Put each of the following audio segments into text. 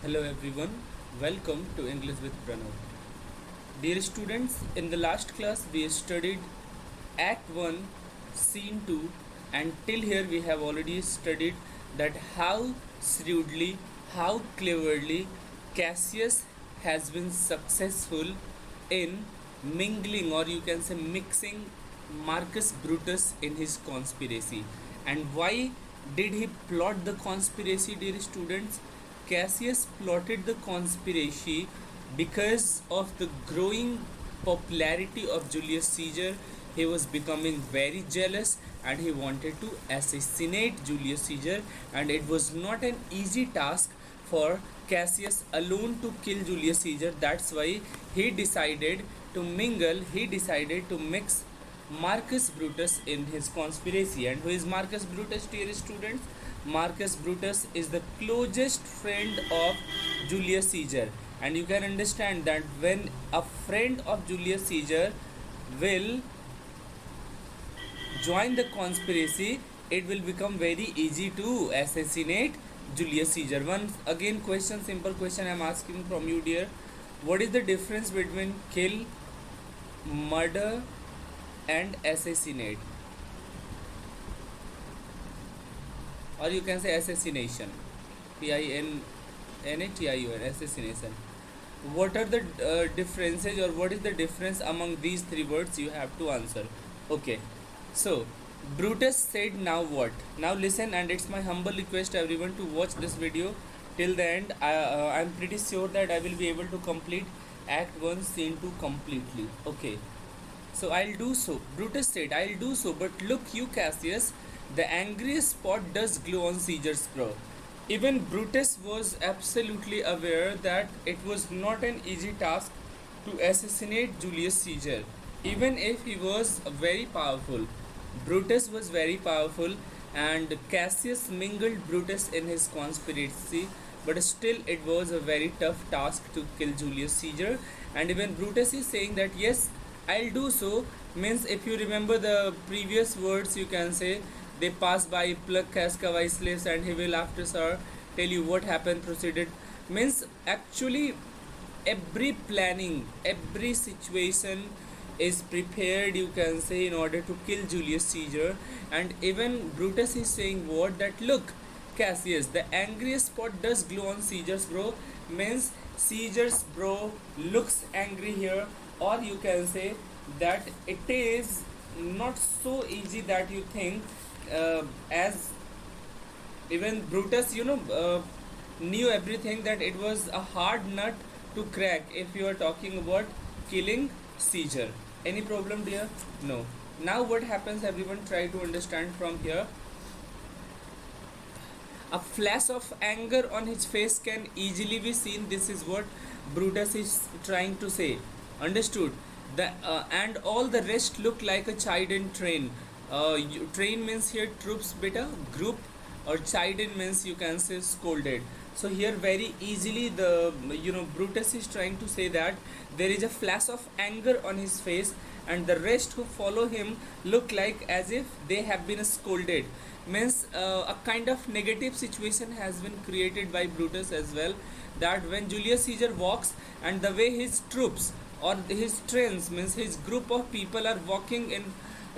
Hello everyone, welcome to English with Pranav. Dear students, in the last class we studied Act 1, Scene 2, and till here we have already studied that how shrewdly, how cleverly Cassius has been successful in mingling, or you can say mixing, Marcus Brutus in his conspiracy. And why did he plot the conspiracy, dear students? Cassius plotted the conspiracy because of the growing popularity of Julius Caesar. He was becoming very jealous and he wanted to assassinate Julius Caesar, and it was not an easy task for Cassius alone to kill Julius Caesar. That's why he decided to mingle, he decided to mix Marcus Brutus in his conspiracy. And who is Marcus Brutus, dear students? Marcus Brutus is the closest friend of Julius Caesar, and you can understand that when a friend of Julius Caesar will join the conspiracy, it will become very easy to assassinate Julius Caesar. Once again, question, simple question I am asking from you, dear. What is the difference between kill, murder, and assassinate? Or you can say assassination. Pinatiun, assassination. What are the differences, or what is the difference among these three words? You have to answer. Okay, so Brutus said now what? Now listen, and it's my humble request everyone to watch this video till the end. I'm pretty sure that I will be able to complete Act 1, Scene 2 completely. Okay, so I'll do so. Brutus said, I'll do so, but look you, Cassius, the angriest spot does glow on Caesar's brow. Even Brutus was absolutely aware that it was not an easy task to assassinate Julius Caesar, even if he was very powerful. Brutus was very powerful, and Cassius mingled Brutus in his conspiracy, but still it was a very tough task to kill Julius Caesar. And even Brutus is saying that yes, I'll do so. Means if you remember the previous words, you can say they pass by, pluck Cascavai slaves, and he will after sir tell you what happened, proceeded. Means actually every planning, every situation is prepared, you can say, in order to kill Julius Caesar. And even Brutus is saying what, that look Cassius, the angriest spot does glow on Caesar's brow. Means Caesar's brow looks angry here, or you can say that it is not so easy that you think, as even Brutus, knew everything, that it was a hard nut to crack if you are talking about killing Caesar. Any problem, dear? No. Now what happens, everyone try to understand from here. A flash of anger on his face can easily be seen. This is what Brutus is trying to say. Understood? And all the rest look like a chidden train. Train means here troops, beta, group, or chidden means you can say scolded. So here very easily the Brutus is trying to say that there is a flash of anger on his face, and the rest who follow him look like as if they have been scolded. Means a kind of negative situation has been created by Brutus as well, that when Julius Caesar walks, and the way his troops or his trains, means his group of people are walking in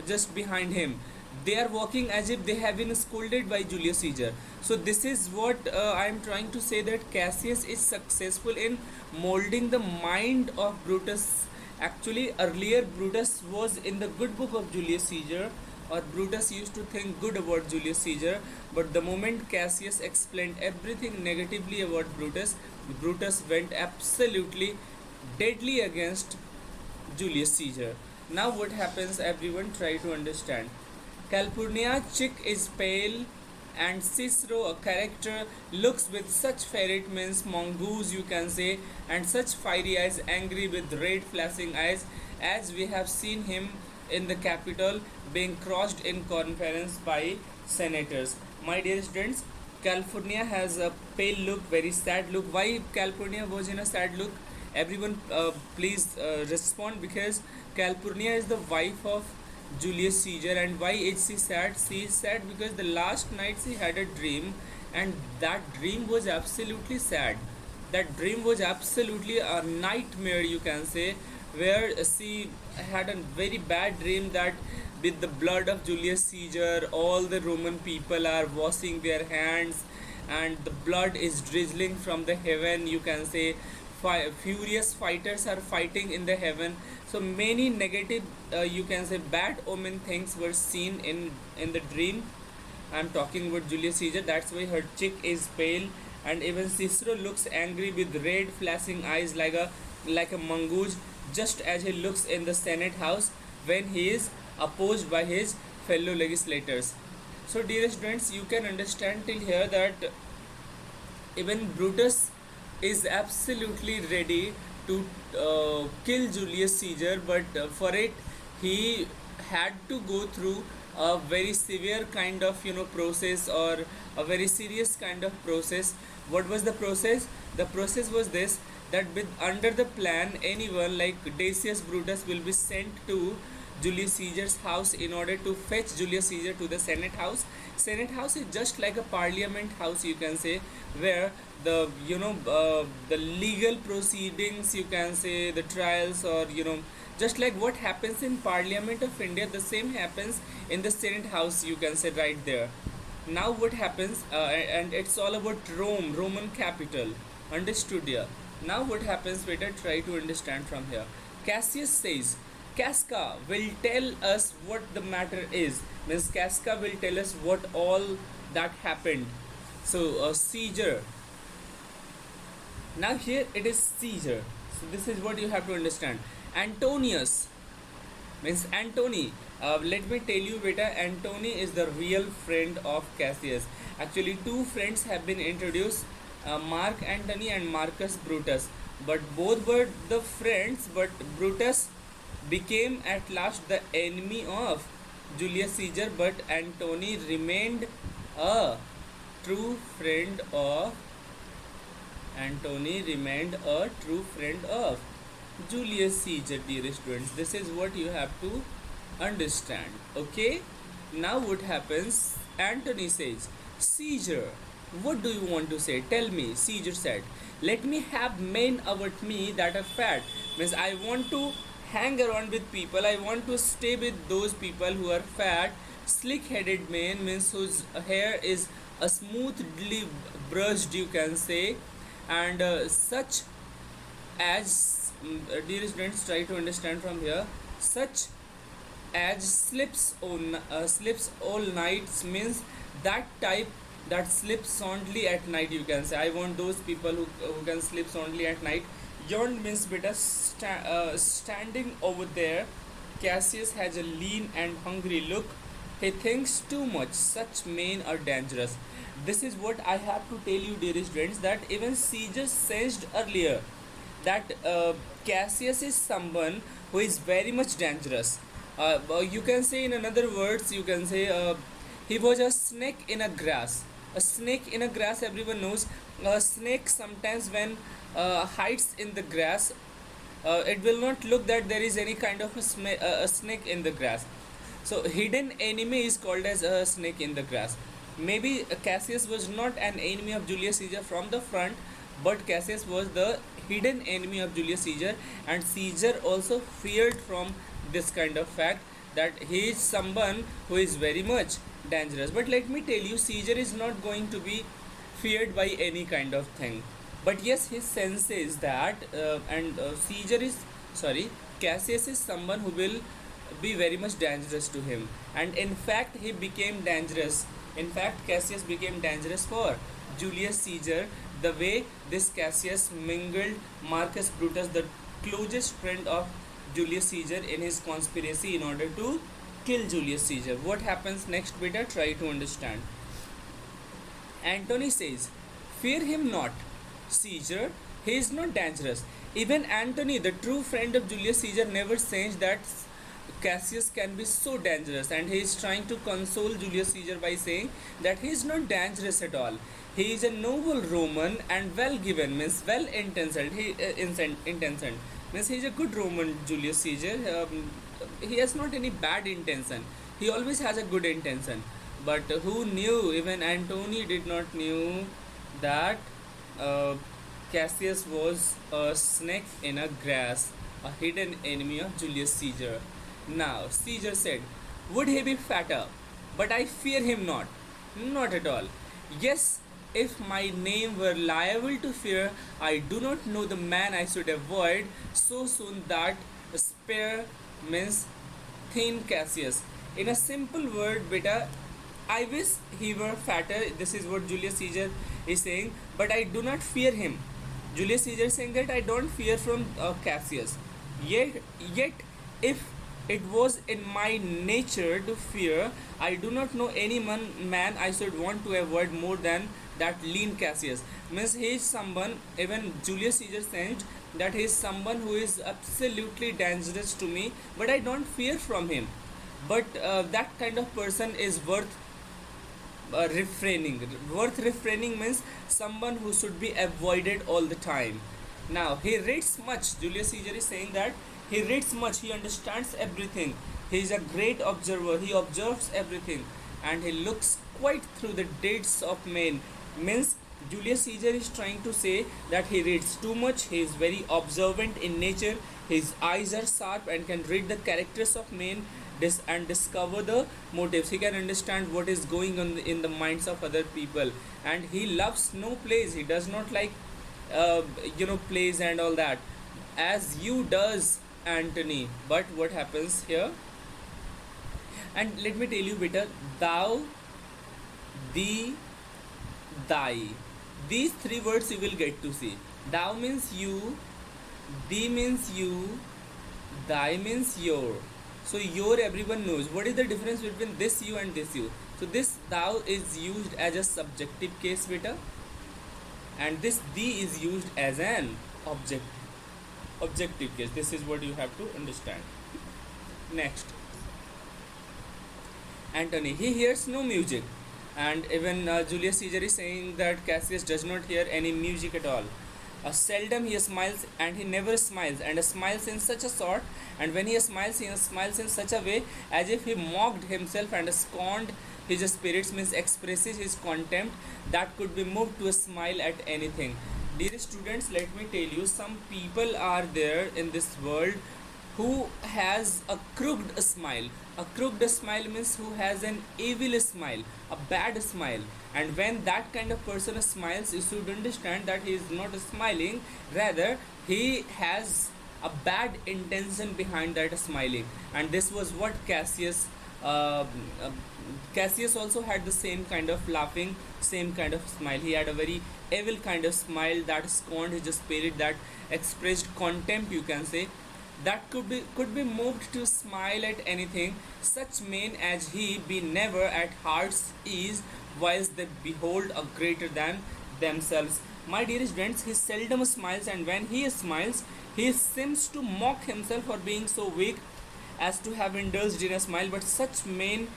just behind him, they are walking as if they have been scolded by Julius Caesar. So this is what I am trying to say, that Cassius is successful in molding the mind of Brutus. Actually earlier Brutus was in the good book of Julius Caesar, or Brutus used to think good about Julius Caesar, but the moment Cassius explained everything negatively about Brutus, Brutus went absolutely deadly against Julius Caesar. Now what happens, everyone try to understand. Calpurnia chick is pale, and Cicero, a character, looks with such ferret, means mongoose you can say, and such fiery eyes, angry with red flashing eyes, as we have seen him in the Capitol being crossed in conference by senators. My dear students, California has a pale look, very sad look. Why California was in a sad look? Everyone, please respond, because Calpurnia is the wife of Julius Caesar. And why is she sad? She is sad because the last night she had a dream, and that dream was absolutely sad. that dream was absolutely a nightmare, you can say, where she had a very bad dream that with the blood of Julius Caesar, all the Roman people are washing their hands, and the blood is drizzling from the heaven, you can say. Furious fighters are fighting in the heaven. So many negative, you can say, bad omen things were seen in the dream. I'm talking about Julius Caesar. That's why her cheek is pale, and even Cicero looks angry with red flashing eyes like a mongoose, just as he looks in the Senate house when he is opposed by his fellow legislators. So, dear students, you can understand till here that even Brutus is absolutely ready to kill Julius Caesar, but for it he had to go through a very severe kind of process, or a very serious kind of process. What was the process? The process was this, that with under the plan, anyone like Decius Brutus will be sent to Julius Caesar's house in order to fetch Julius Caesar to the Senate house. Senate house is just like a parliament house, you can say, where the the legal proceedings, you can say, the trials, or just like what happens in Parliament of India, the same happens in the Senate house, you can say, right there. Now what happens, and it's all about Rome, Roman capital. Understood here? Now what happens, better try to understand from here. Cassius says, Casca will tell us what the matter is. Means Casca will tell us what all that happened. So Caesar. Now here it is Caesar. So this is what you have to understand. Antonius means Antony. Let me tell you, beta, Antony is the real friend of Cassius. Actually, two friends have been introduced, Mark Antony and Marcus Brutus. But both were the friends, but Brutus became at last the enemy of Julius Caesar, but Antony remained a true friend of Julius Caesar, dear students. This is what you have to understand. Okay? Now what happens? Antony says, Caesar, what do you want to say? Tell me. Caesar said, let me have men about me that are fat. Means I want to hang around with people. I want to stay with those people who are fat. Slick-headed men means whose hair is a smoothly brushed, you can say, and such as dear students, try to understand from here, such as sleeps all nights, means that type that sleeps soundly at night, you can say. I want those people who can sleep soundly at night. Yawned means better standing over there. Cassius has a lean and hungry look. He thinks too much. Such men are dangerous. This is what I have to tell you, dear students, that even Caesar sensed earlier that Cassius is someone who is very much dangerous. You can say, in another words, you can say he was a snake in a grass. A snake in a grass, everyone knows. A snake sometimes when hides in the grass, it will not look that there is any kind of a snake in the grass. So hidden enemy is called as a snake in the grass. Maybe Cassius was not an enemy of Julius Caesar from the front, but Cassius was the hidden enemy of Julius Caesar, and Caesar also feared from this kind of fact that he is someone who is very much dangerous. But let me tell you, Caesar is not going to be feared by any kind of thing. But yes, he senses that, Cassius is someone who will be very much dangerous to him, and in fact, he became dangerous. In fact, Cassius became dangerous for Julius Caesar, the way this Cassius mingled Marcus Brutus, the closest friend of Julius Caesar, in his conspiracy in order to kill Julius Caesar. What happens next, beta? Try to understand. Antony says, fear him not, Caesar, he is not dangerous. Even Antony, the true friend of Julius Caesar, never sensed that Cassius can be so dangerous, and he is trying to console Julius Caesar by saying that he is not dangerous at all. He is a noble Roman and well given, means well intentioned. Intentioned means he is a good Roman, Julius Caesar. He has not any bad intention. He always has a good intention. But who knew? Even Antony did not knew that Cassius was a snake in a grass, a hidden enemy of Julius Caesar. Now, Caesar said, would he be fatter? But I fear him not. Not at all. Yes, if my name were liable to fear, I do not know the man I should avoid so soon that spare means thin Cassius. In a simple word, beta, I wish he were fatter. This is what Julius Caesar is saying, but I do not fear him. Julius Caesar is saying that I don't fear from Cassius. Yet, if it was in my nature to fear, I do not know any man I should want to avoid more than that lean Cassius. Means he is someone, even Julius Caesar said that he is someone who is absolutely dangerous to me, but I don't fear from him. But that kind of person is refraining. Worth refraining means someone who should be avoided all the time. Now he reads much. Julius Caesar is saying that he reads much. He understands everything. He is a great observer. He observes everything, and he looks quite through the deeds of men. Means Julius Caesar is trying to say that he reads too much. He is very observant in nature. His eyes are sharp and can read the characters of men and discover the motives. He can understand what is going on in the minds of other people, and he loves no plays. He does not like plays and all that, as you does Antony. But what happens here? And let me tell you better, thou, thee, thy. These three words you will get to see. Thou means you, thee means you, thy means your. So your everyone knows. What is the difference between this you and this you? So this thou is used as a subjective case, beta, and this thee is used as an objective case. This is what you have to understand. Next, Antony, he hears no music, and even Julius Caesar is saying that Cassius does not hear any music at all. Seldom he smiles, and he never smiles, and smiles in such a sort, and when he smiles in such a way as if he mocked himself and scorned his spirits, means expresses his contempt that could be moved to a smile at anything. Dear students, let me tell you, some people are there in this world who has a crooked smile. A crooked smile means who has an evil smile, a bad smile. And when that kind of person smiles, you should understand that he is not smiling, rather he has a bad intention behind that smiling. And this was what Cassius also had the same kind of laughing, same kind of smile. He had a very evil kind of smile that scorned his spirit, that expressed contempt, you can say, that could be moved to smile at anything. Such men as he be never at heart's ease, whilst they behold a greater than themselves. My dear students, he seldom smiles, and when he smiles, he seems to mock himself for being so weak as to have indulged in a smile. But such men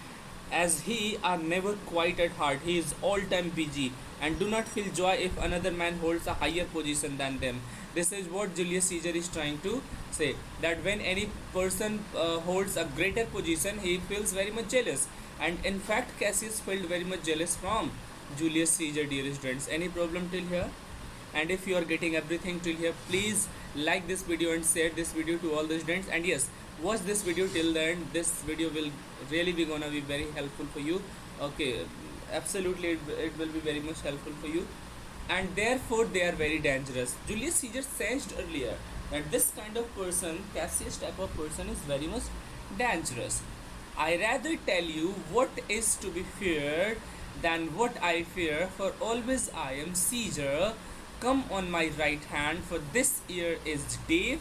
as he are never quite at heart. He is all time busy and do not feel joy if another man holds a higher position than them. This is what Julius Caesar is trying to say, that when any person holds a greater position, he feels very much jealous. And in fact, Cassius felt very much jealous from Julius Caesar, dear students. Any problem till here? And if you are getting everything till here, please like this video and share this video to all the students. And yes, watch this video till the end. This video will really be gonna be very helpful for you. Okay, absolutely, it will be very much helpful for you. And therefore they are very dangerous. Julius Caesar sensed earlier that this kind of person, Cassius type of person, is very much dangerous. I rather tell you what is to be feared than what I fear, for always I am Caesar. Come on my right hand, for this ear is deaf,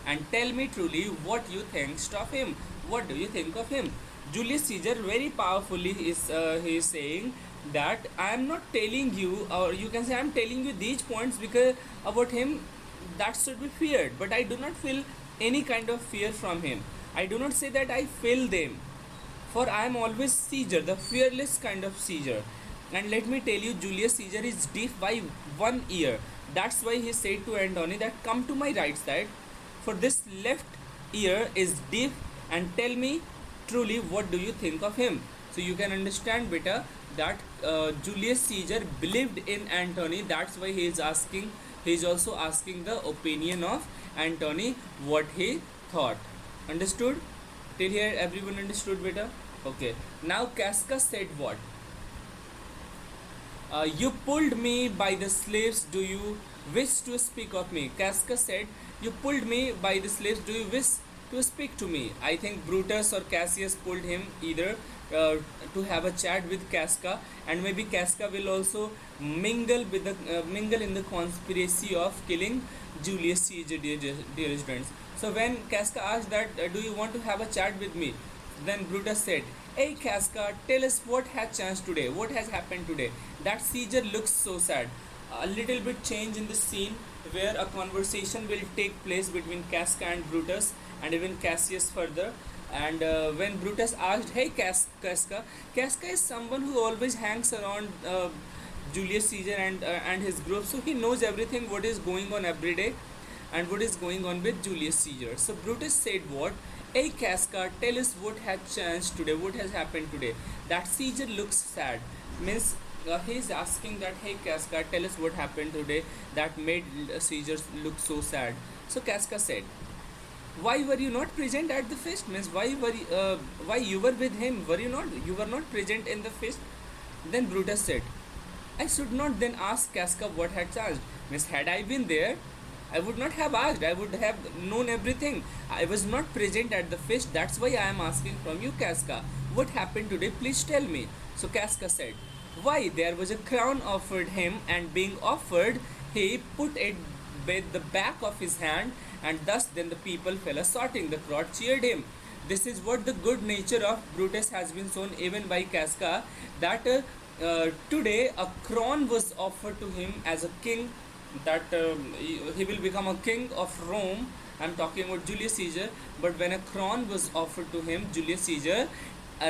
and tell me truly what you think of him. What do you think of him? Julius Caesar very powerfully is he is saying that I am not telling you, or you can say I am telling you these points because about him that should be feared, but I do not feel any kind of fear from him. I do not say that I feel them, for I am always Caesar, the fearless kind of Caesar. And let me tell you, Julius Caesar is deaf by 1 ear. That's why he said to Antony that come to my right side, for this left ear is deaf, and tell me truly what do you think of him. So you can understand better that Julius Caesar believed in Antony. That's why he is asking he is also asking the opinion of Antony, what he thought. Understood? Till here everyone understood, beta? Okay. Now Casca said what? You pulled me by the sleeves, do you wish to speak of me? Casca said, you pulled me by the sleeves, do you wish to speak to me? I think Brutus or Cassius pulled him either to have a chat with Casca, and maybe Casca will also mingle in the conspiracy of killing Julius Caesar, dear students. So when Casca asked that, do you want to have a chat with me? Then Brutus said, hey Casca, tell us what has changed today. What has happened today? That Caesar looks so sad. A little bit change in the scene where a conversation will take place between Casca and Brutus, and even Cassius further. And when Brutus asked, hey Casca, Casca is someone who always hangs around Julius Caesar and his group, so he knows everything what is going on every day and what is going on with Julius Caesar. So Brutus said what? Hey Casca, tell us what has changed today, what has happened today. That Caesar looks sad. Means he is asking that, hey Casca, tell us what happened today that made Caesar look so sad. So Casca said, why were you not present at the feast? Means why you were with him? You were not present in the feast? Then Brutus said, I should not then ask Casca what had changed. Means had I been there, I would not have asked. I would have known everything. I was not present at the feast. That's why I am asking from you, Casca. What happened today? Please tell me. So Casca said, why, there was a crown offered him, and being offered, he put it with the back of his hand, and thus then the people fell a sorting. The crowd cheered him. This is what the good nature of Brutus has been shown even by Casca, that today a crown was offered to him as a king, that he will become a king of Rome. I'm talking about Julius Caesar. But when a crown was offered to him, Julius Caesar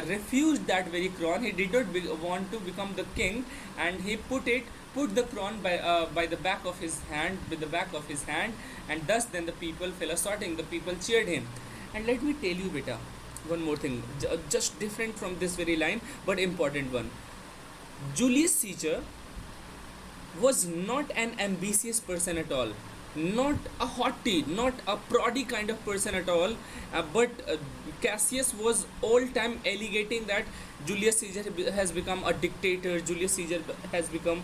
refused that very crown. He did not want to become the king, and he put the crown by the back of his hand, with the back of his hand, and thus then the people fell a sorting. The people cheered him. And let me tell you, beta, one more thing, just different from this very line, but important one. Julius Caesar was not an ambitious person at all, not a haughty, not a proddy kind of person at all, but Cassius was all time alligating that Julius Caesar has become a dictator, Julius Caesar has become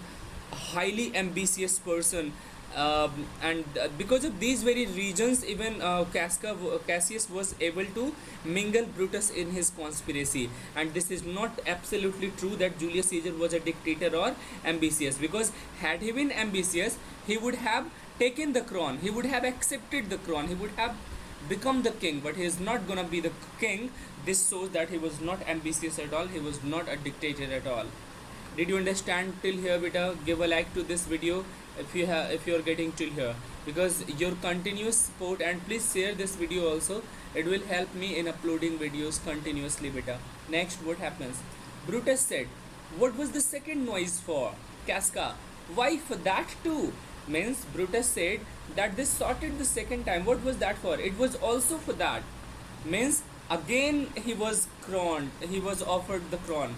a highly ambitious person, and because of these very reasons, even Cassius was able to mingle Brutus in his conspiracy. And this is not absolutely true that Julius Caesar was a dictator or ambitious, because had he been ambitious, he would have taken the crown, he would have accepted the crown, he would have become the king. But he is not gonna be the king. This shows that he was not ambitious at all, he was not a dictator at all. Did you understand till here, beta? Give a like to this video if you are getting till here, because your continuous support, and please share this video also, it will help me in uploading videos continuously, beta. Next, what happens? Brutus said, what was the second noise for? Casca, why for that too? Means Brutus said that they sorted the second time. What was that for? It was also for that. Means again he was crowned, he was offered the crown.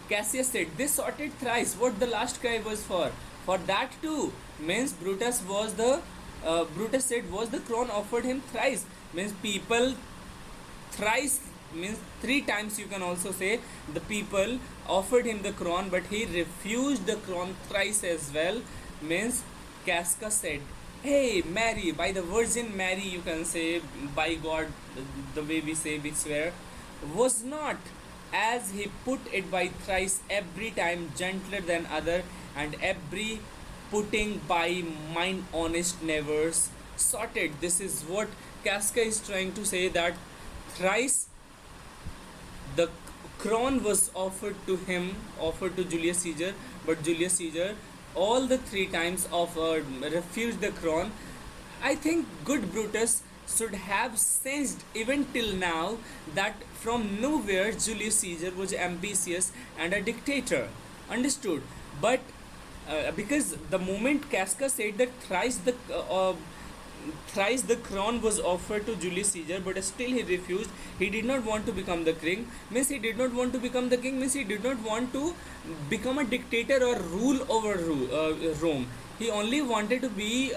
Cassius said, they sorted thrice. What the last cry was for? For that too. Means Brutus said, was the crown offered him thrice? Means people thrice, means three times you can also say, the people offered him the crown, but he refused the crown thrice as well. Means Casca said, hey Mary, by the Virgin Mary, you can say, by God, the way we say, we swear, was not, as he put it by thrice, every time gentler than other, and every putting by mine honest nevers sorted. This is what Casca is trying to say, that thrice the crown was offered to him, offered to Julius Caesar, but Julius Caesar all the three times offered, refused the crown. I think good Brutus should have sensed even till now that from nowhere Julius Caesar was ambitious and a dictator. Understood? But because the moment Casca said that thrice the crown was offered to Julius Caesar, but still he refused. He did not want to become the king. Means he did not want to become the king. Means he did not want to become a dictator or rule over Rome. He only wanted to be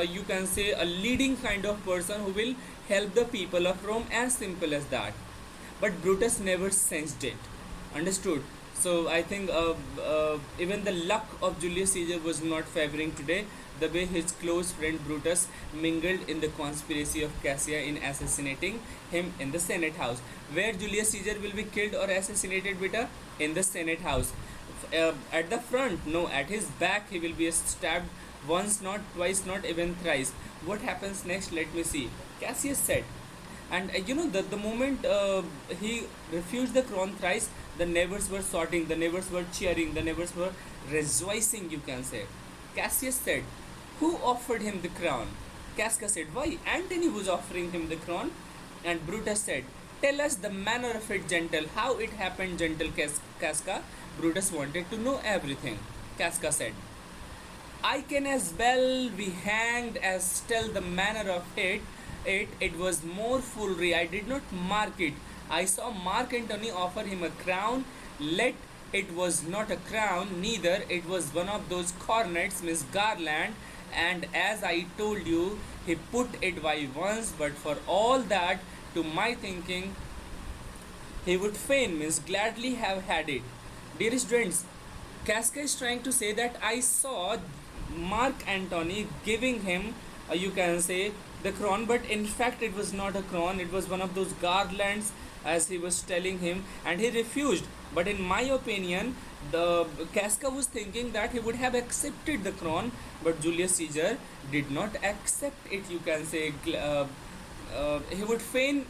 you can say a leading kind of person who will help the people of Rome, as simple as that. But Brutus never sensed it. Understood? So I think even the luck of Julius Caesar was not favoring today the way his close friend Brutus mingled in the conspiracy of Cassia in assassinating him in the Senate house. Where Julius Caesar will be killed or assassinated, beta? In the Senate house. At the front, no, at his back he will be stabbed once, not twice, not even thrice. What happens next? Let me see. Cassius said, and the moment he refused the crown thrice, the neighbors were sorting, the neighbors were cheering, the neighbors were rejoicing, you can say. Cassius said, who offered him the crown? Casca said, why? Antony was offering him the crown. And Brutus said, tell us the manner of it, gentle. How it happened, gentle Casca. Brutus wanted to know everything. Casca said, I can as well be hanged as tell the manner of it. It was more foolery. I did not mark it. I saw Mark Antony offer him a crown. Let it was not a crown, neither it was one of those cornets, Miss Garland. And as I told you, he put it by once, but for all that, to my thinking, he would fain, means gladly have had it. Dear students, Casca is trying to say that I saw Mark Antony giving him, you can say, the crown, but in fact it was not a crown, it was one of those garlands, as he was telling him, and he refused. But in my opinion, the Casca was thinking that he would have accepted the crown, but Julius Caesar did not accept it, you can say. He would fain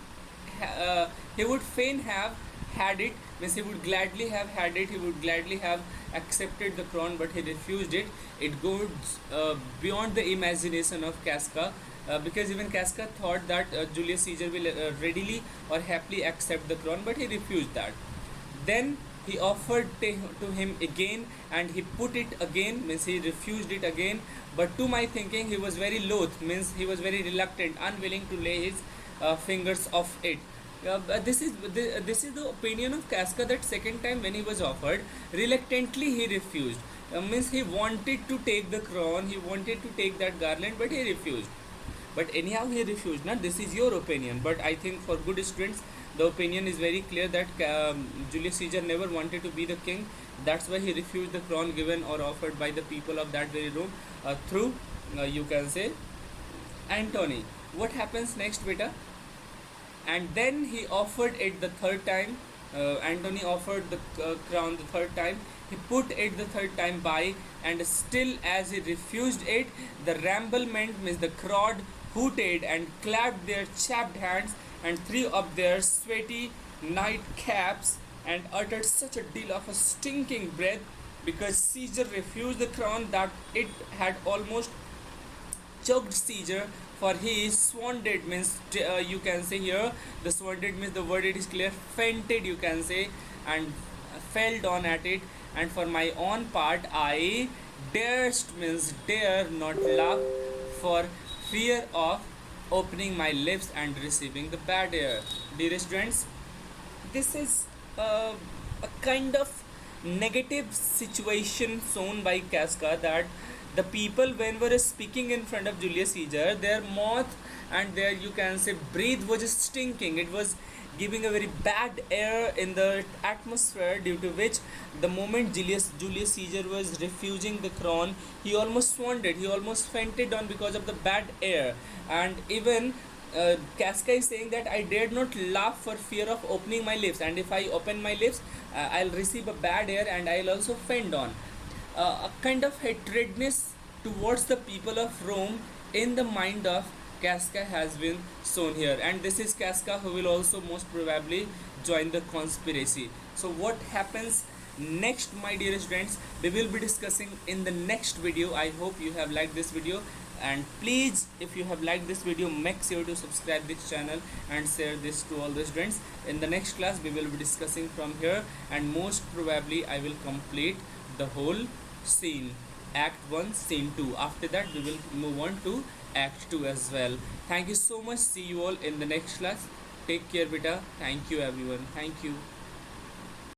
have had it, means he would gladly have had it, he would gladly have accepted the crown, but he refused it. It goes beyond the imagination of Casca, because even Casca thought that Julius Caesar will readily or happily accept the crown, but he refused that. Then he offered to him again, and he put it again, means he refused it again. But to my thinking, he was very loath, means he was very reluctant, unwilling to lay his fingers off it. This is the opinion of Casca, that second time when he was offered, reluctantly he refused. Means he wanted to take the crown, he wanted to take that garland, but he refused. But anyhow, he refused. Now, this is your opinion, but I think for good students, the opinion is very clear that Julius Caesar never wanted to be the king. That's why he refused the crown given or offered by the people of that very Rome through, you can say, Antony. What happens next, beta? And then he offered it the third time. Antony offered the crown the third time. He put it the third time by, and still as he refused it, the ramblement, means the crowd, hooted and clapped their chapped hands and threw up their sweaty nightcaps and uttered such a deal of a stinking breath, because Caesar refused the crown that it had almost choked Caesar, for he swooned, means you can say here, the swooned means the word, it is clear, fainted, you can say, and fell down at it. And for my own part, I durst, means dare not laugh, for fear of opening my lips and receiving the bad air. Dear students, this is a kind of negative situation shown by Casca, that the people, when were speaking in front of Julius Caesar, their mouth and their, you can say, breath was stinking. It was giving a very bad air in the atmosphere, due to which the moment Julius Caesar was refusing the crown, he almost swooned, he almost fainted on because of the bad air. And even Casca is saying that I dared not laugh for fear of opening my lips, and if I open my lips, I'll receive a bad air and I'll also faint on. A kind of hatredness towards the people of Rome in the mind of Casca has been shown here, and this is Casca who will also most probably join the conspiracy. So what happens next, my dear students, we will be discussing in the next video. I hope you have liked this video, and please, if you have liked this video, make sure to subscribe this channel and share this to all the students. In the next class we will be discussing from here, and most probably I will complete the whole scene, act 1 scene 2. After that we will move on to act 2 as well. Thank you so much. See you all in the next class. Take care, beta. Thank you everyone. Thank you.